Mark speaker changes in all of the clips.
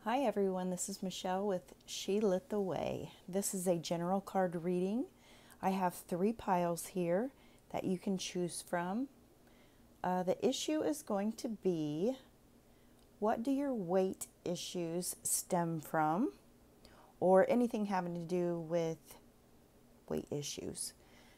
Speaker 1: Hi everyone, this is Michelle with She Lit the Way. This is a general card reading. I have 3 piles here that you can choose from. The issue is going to be, what do your weight issues stem from? Or anything having to do with weight issues.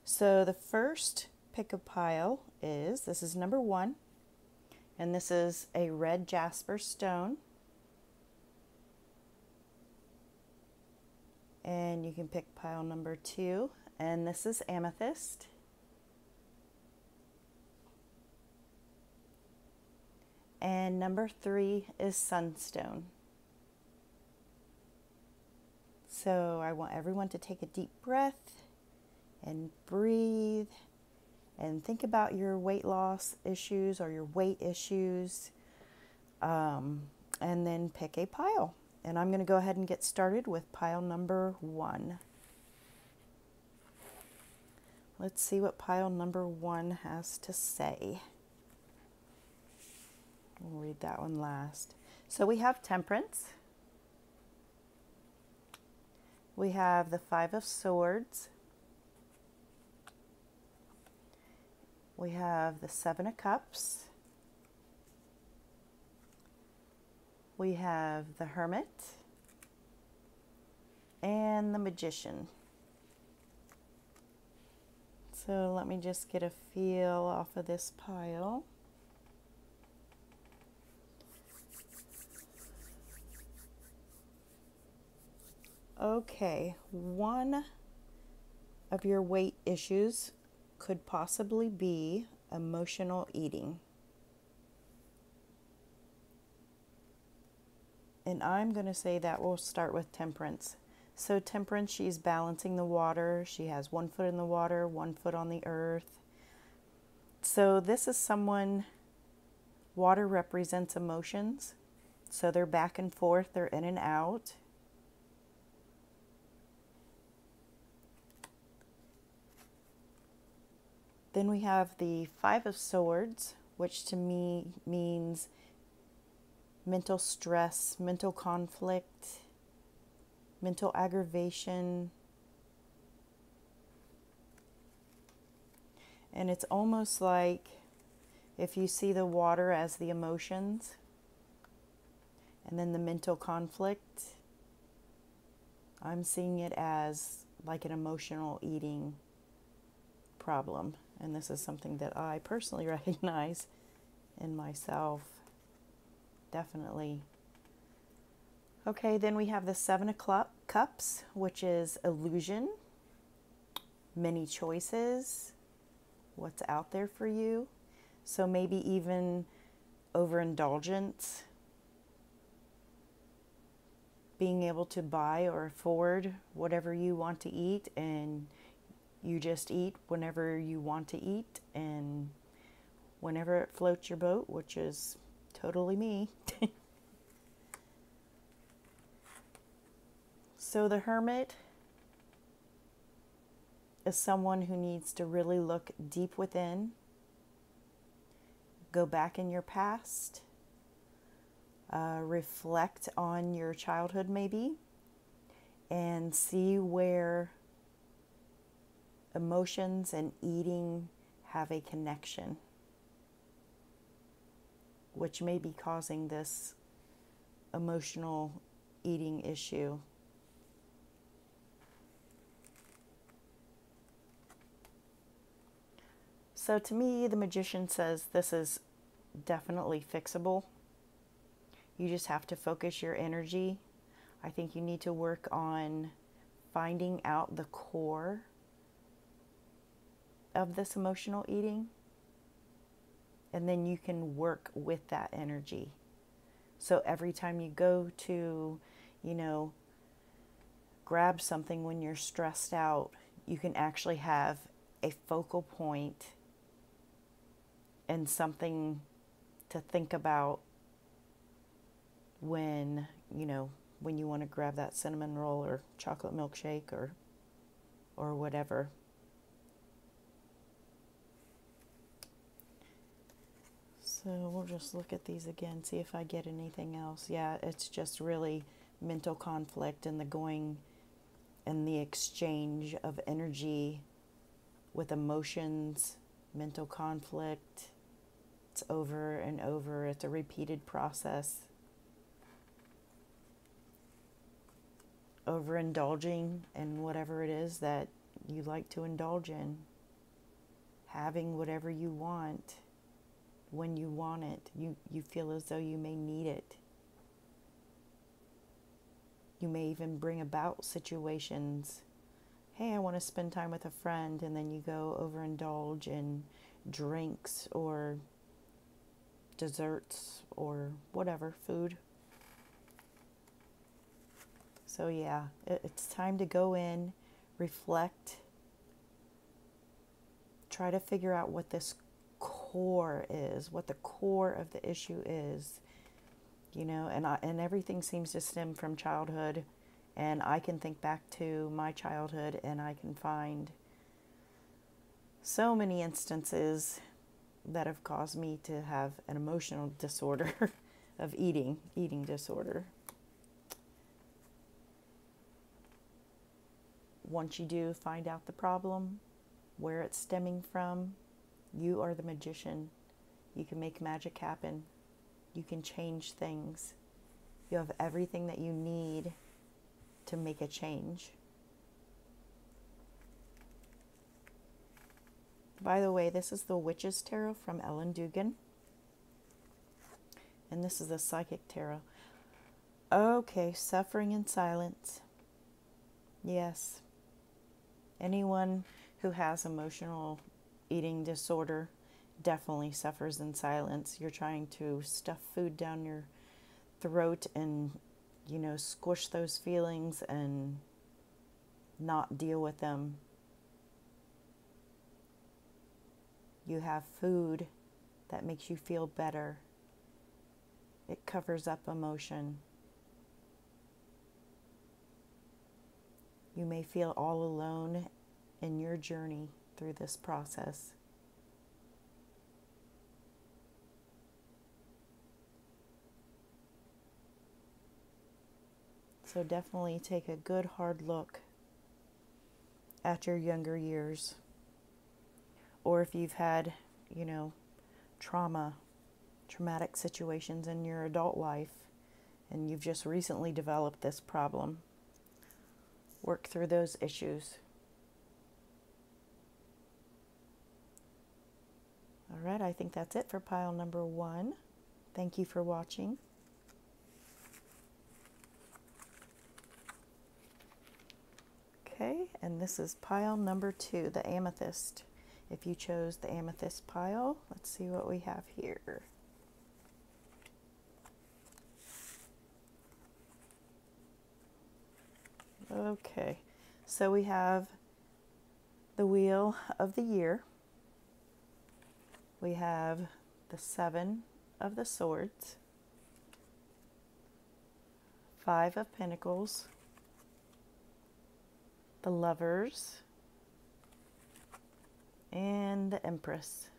Speaker 1: So the first pick a pile this is number 1, and this is a red jasper stone. And you can pick pile number 2, and this is amethyst. And number 3 is sunstone. So I want everyone to take a deep breath and breathe and think about your weight loss issues or your weight issues, and then pick a pile. And I'm going to go ahead and get started with pile number 1. Let's see what pile number 1 has to say. We'll read that one last. So we have temperance. We have the 5 of swords. We have the 7 of cups. We have the hermit and the magician. So let me just get a feel off of this pile. Okay, one of your weight issues could possibly be emotional eating. And I'm going to say that we'll start with temperance. So temperance, she's balancing the water. She has 1 foot in the water, 1 foot on the earth. So this is someone, water represents emotions. So they're back and forth, they're in and out. Then we have the 5 of swords, which to me means mental stress, mental conflict, mental aggravation. And it's almost like if you see the water as the emotions and then the mental conflict, I'm seeing it as like an emotional eating problem. And this is something that I personally recognize in myself. Definitely. Okay, then we have the 7 of cups, which is illusion, many choices, what's out there for you. So maybe even overindulgence, being able to buy or afford whatever you want to eat, and you just eat whenever you want to eat and whenever it floats your boat, which is totally me. So the hermit is someone who needs to really look deep within, go back in your past, reflect on your childhood maybe, and see where emotions and eating have a connection, which may be causing this emotional eating issue. So to me, the magician says this is definitely fixable. You just have to focus your energy. I think you need to work on finding out the core of this emotional eating, and then you can work with that energy. So every time you go to, grab something when you're stressed out, you can actually have a focal point and something to think about when you want to grab that cinnamon roll or chocolate milkshake or whatever. So So we'll just look at these again, see if I get anything else. Yeah, it's just really mental conflict and the going and the exchange of energy with emotions, mental conflict. It's over and over. It's a repeated process. Overindulging in whatever it is that you like to indulge in. Having whatever you want when you want it. You feel as though you may need it. You may even bring about situations. Hey, I want to spend time with a friend, and then you go overindulge in drinks or desserts or whatever, food. So yeah, it's time to go in, reflect, try to figure out what this core is, what the core of the issue is, you know, and everything seems to stem from childhood, and I can think back to my childhood and I can find so many instances that have caused me to have an emotional disorder of eating disorder. Once you do find out the problem, where it's stemming from, you are the magician. You can make magic happen. You can change things. You have everything that you need to make a change. By the way, this is the Witch's Tarot from Ellen Dugan. And this is the Psychic Tarot. Okay, suffering in silence. Yes. Anyone who has emotional eating disorder definitely suffers in silence. You're trying to stuff food down your throat and, you know, squish those feelings and not deal with them. You have food that makes you feel better. It covers up emotion. You may feel all alone in your journey through this process. So definitely take a good hard look at your younger years. Or if you've had, you know, traumatic situations in your adult life and you've just recently developed this problem. Work through those issues. All right, I think that's it for pile number 1. Thank you for watching. Okay, and this is pile number 2, the amethyst. If you chose the amethyst pile, let's see what we have here. Okay, so we have the Wheel of the Year. We have the 7 of the Swords, 5 of Pentacles, the Lovers, and the Empress.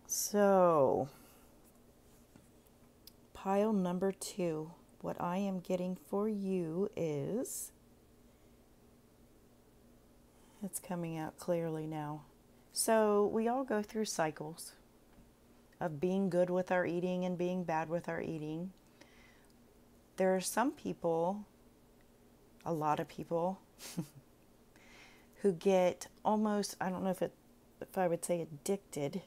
Speaker 1: So, pile number 2, what I am getting for you is, it's coming out clearly now. So we all go through cycles of being good with our eating and being bad with our eating. There are some people, a lot of people, who get almost, I don't know if I would say addicted,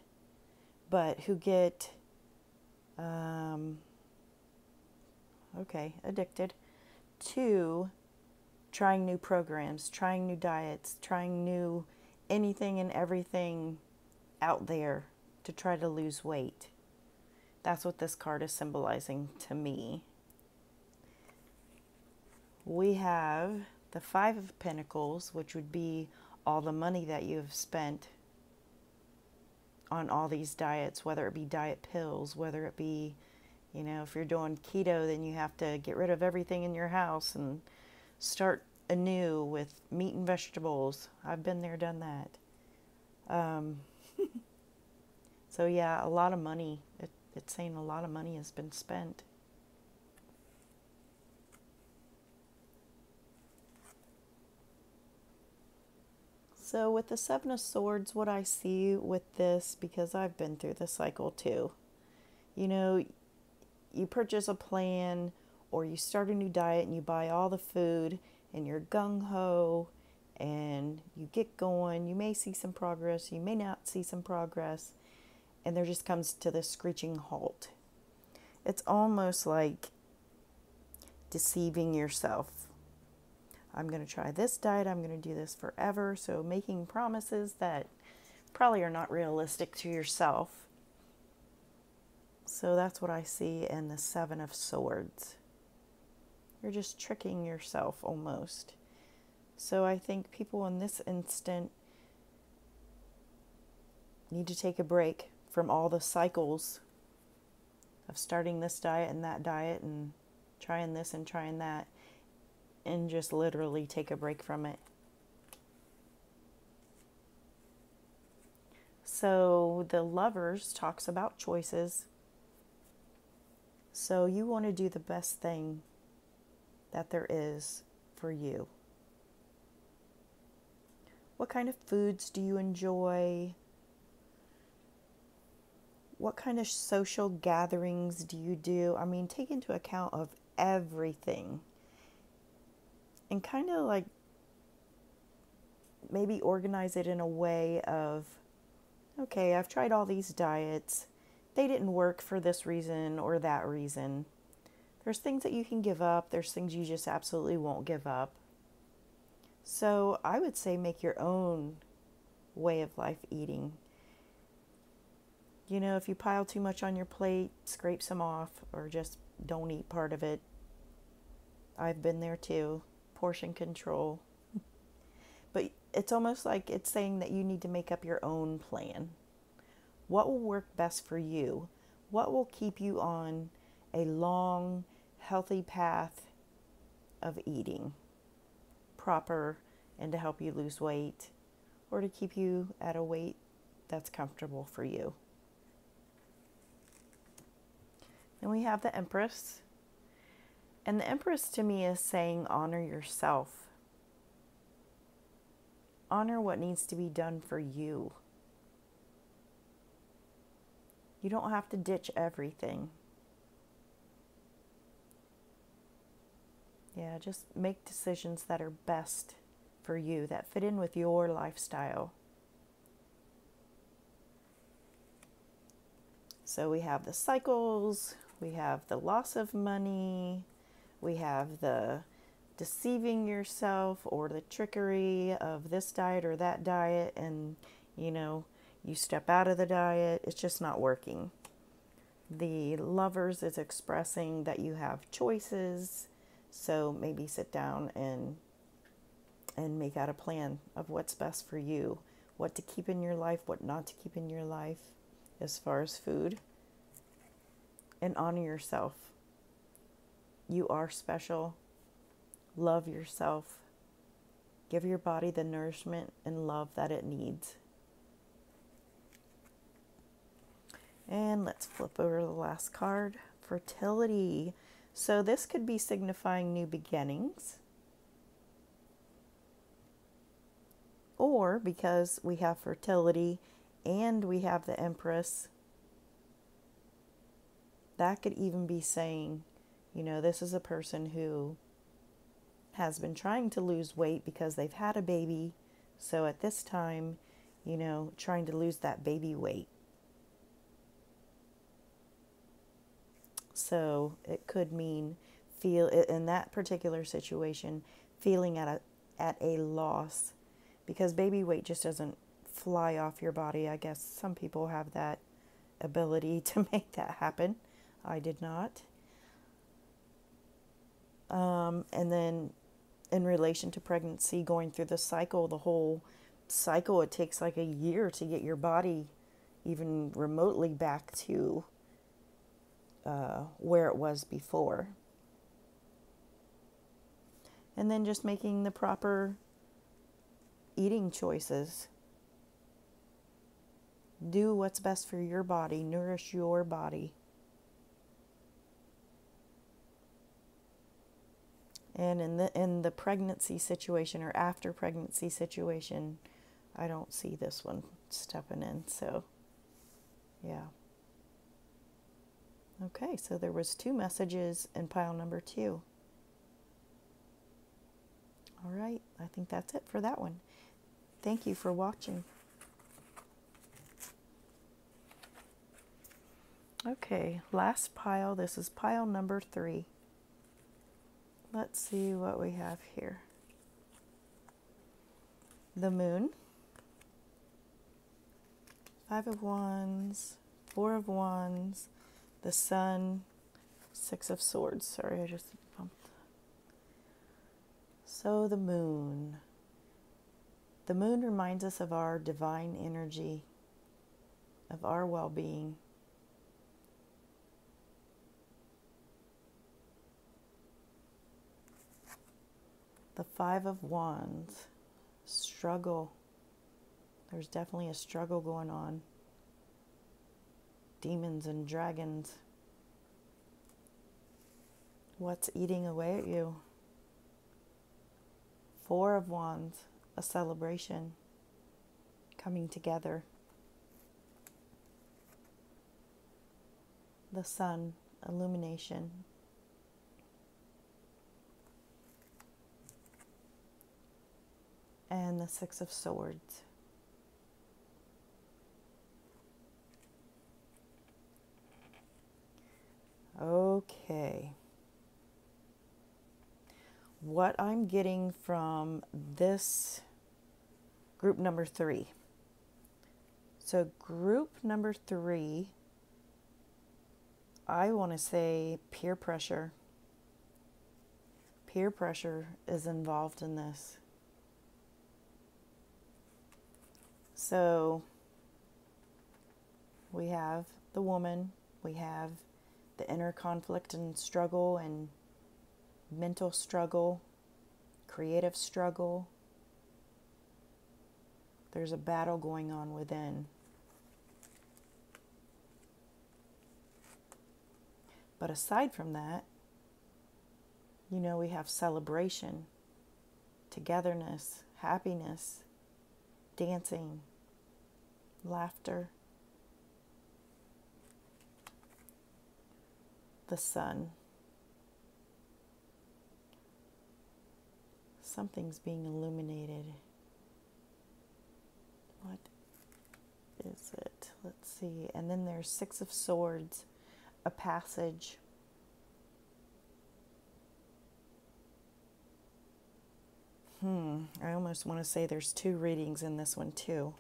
Speaker 1: but who get, addicted to trying new programs, trying new diets, trying new anything and everything out there to try to lose weight. That's what this card is symbolizing to me. We have the 5 of Pentacles, which would be all the money that you have spent on all these diets, whether it be diet pills, whether it be, you know, if you're doing keto, then you have to get rid of everything in your house and start anew with meat and vegetables. I've been there, done that. Um, so yeah, a lot of money. It's saying a lot of money has been spent. So with the Seven of Swords, what I see with this, because I've been through the cycle too, you know, you purchase a plan or you start a new diet and you buy all the food and you're gung-ho and you get going. You may see some progress, you may not see some progress, and there just comes to this screeching halt. It's almost like deceiving yourself. I'm going to try this diet, I'm going to do this forever. So making promises that probably are not realistic to yourself. So that's what I see in the Seven of Swords. You're just tricking yourself almost. So I think people in this instant need to take a break from all the cycles of starting this diet and trying this and trying that, and just literally take a break from it. So the Lovers talks about choices. So you want to do the best thing that there is for you. What kind of foods do you enjoy? What kind of social gatherings do you do? I mean, take into account of everything. And kind of like maybe organize it in a way of, okay, I've tried all these diets. They didn't work for this reason or that reason. There's things that you can give up. There's things you just absolutely won't give up. So I would say make your own way of life eating. You know, if you pile too much on your plate, scrape some off or just don't eat part of it. I've been there too. Portion control. But it's almost like it's saying that you need to make up your own plan. What will work best for you? What will keep you on a long, healthy path of eating proper and to help you lose weight or to keep you at a weight that's comfortable for you? Then we have the Empress. And the Empress to me is saying honor yourself. Honor what needs to be done for you. You don't have to ditch everything. Yeah, just make decisions that are best for you, that fit in with your lifestyle. So we have the cycles, we have the loss of money, we have the deceiving yourself or the trickery of this diet or that diet, and you step out of the diet, it's just not working. The Lovers is expressing that you have choices, so maybe sit down and make out a plan of what's best for you, what to keep in your life, what not to keep in your life as far as food, and honor yourself. You are special. Love yourself. Give your body the nourishment and love that it needs. And let's flip over the last card, Fertility. So this could be signifying new beginnings. Or because we have fertility and we have the Empress, that could even be saying, this is a person who has been trying to lose weight because they've had a baby. So at this time, trying to lose that baby weight. So it could mean in that particular situation, feeling at a loss because baby weight just doesn't fly off your body. I guess some people have that ability to make that happen. I did not. And then in relation to pregnancy, going through the cycle, the whole cycle, it takes like a year to get your body even remotely back to where it was before. And then just making the proper eating choices. Do what's best for your body, nourish your body. And in the pregnancy situation or after pregnancy situation, I don't see this one stepping in. So, yeah. Okay, so there was 2 messages in pile number 2. All right, I think that's it for that one. Thank you for watching. Okay, last pile. This is pile number 3. Let's see what we have here. The Moon, 5 of Wands, 4 of Wands, the Sun, 6 of Swords. Sorry, I just bumped. So the Moon. The Moon reminds us of our divine energy, of our well-being. The 5 of Wands, struggle. There's definitely a struggle going on. Demons and dragons. What's eating away at you? 4 of Wands, a celebration, coming together. The Sun, illumination. And the 6 of Swords. Okay. What I'm getting from this group number 3. So group number 3, I want to say peer pressure. Peer pressure is involved in this. So we have the woman, we have the inner conflict and struggle and mental struggle, creative struggle. There's a battle going on within. But aside from that, we have celebration, togetherness, happiness, dancing, laughter. The Sun. Something's being illuminated. What is it? Let's see. And then there's 6 of Swords, a passage. I almost want to say there's 2 readings in this one too.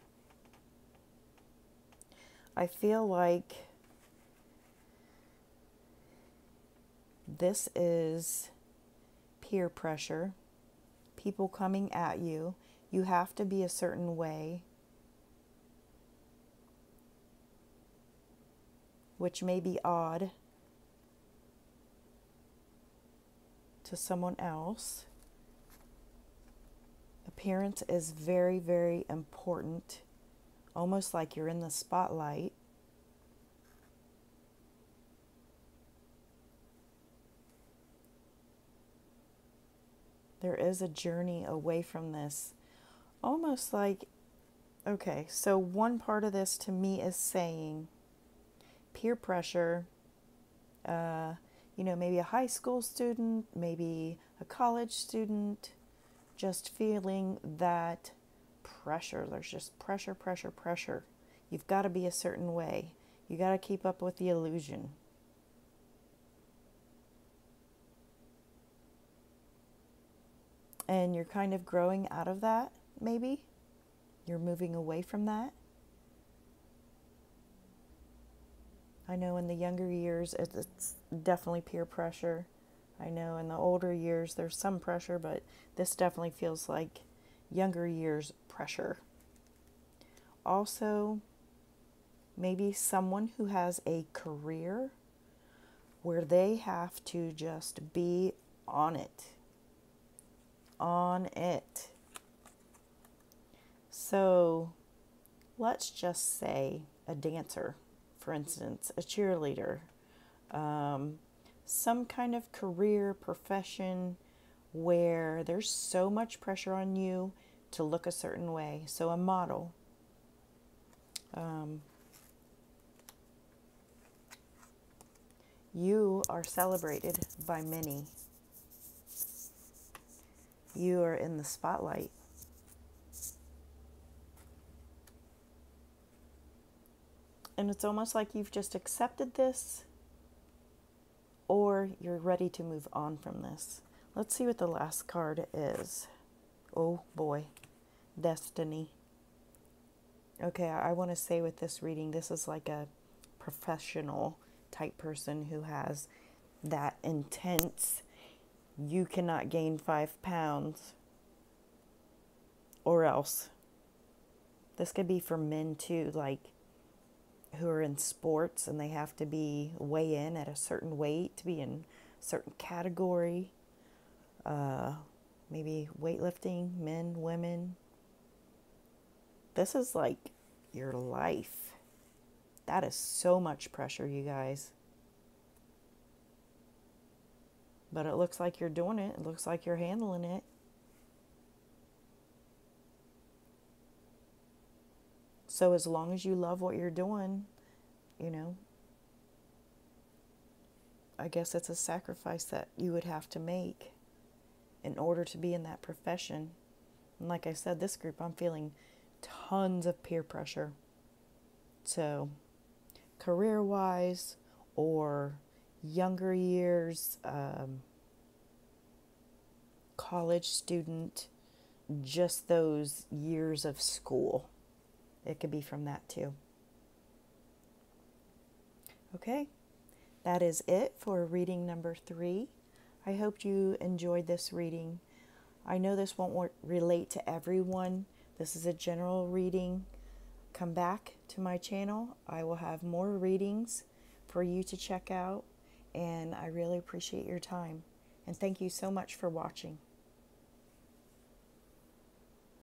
Speaker 1: I feel like this is peer pressure. People coming at you. You have to be a certain way, which may be odd to someone else. Appearance is very, very important, almost like you're in the spotlight. There is a journey away from this. Almost like, okay, so one part of this to me is saying peer pressure, maybe a high school student, maybe a college student, just feeling that pressure. There's just pressure, pressure, pressure. You've got to be a certain way. You got to keep up with the illusion. And you're kind of growing out of that, maybe. You're moving away from that. I know in the younger years, it's definitely peer pressure. I know in the older years, there's some pressure, but this definitely feels like younger years pressure. Also, maybe someone who has a career where they have to just be on it. on it. So let's just say a dancer, for instance, a cheerleader, some kind of career, profession where there's so much pressure on you to look a certain way. So a model. You are celebrated by many. You are in the spotlight. And it's almost like you've just accepted this, or you're ready to move on from this. Let's see what the last card is. Oh boy, Destiny. Okay, I want to say with this reading, this is like a professional type person who has that intense, you cannot gain 5 pounds or else. This could be for men too, like who are in sports and they have to weigh in at a certain weight to be in a certain category. Maybe weightlifting, men, women. This is like your life. That is so much pressure, you guys. But it looks like you're doing it. It looks like you're handling it. So as long as you love what you're doing, I guess it's a sacrifice that you would have to make in order to be in that profession. And like I said, this group, I'm feeling tons of peer pressure. So career-wise or younger years, college student, just those years of school. It could be from that too. Okay, that is it for reading number 3. I hope you enjoyed this reading. I know this won't relate to everyone. This is a general reading. Come back to my channel. I will have more readings for you to check out. And I really appreciate your time. And thank you so much for watching.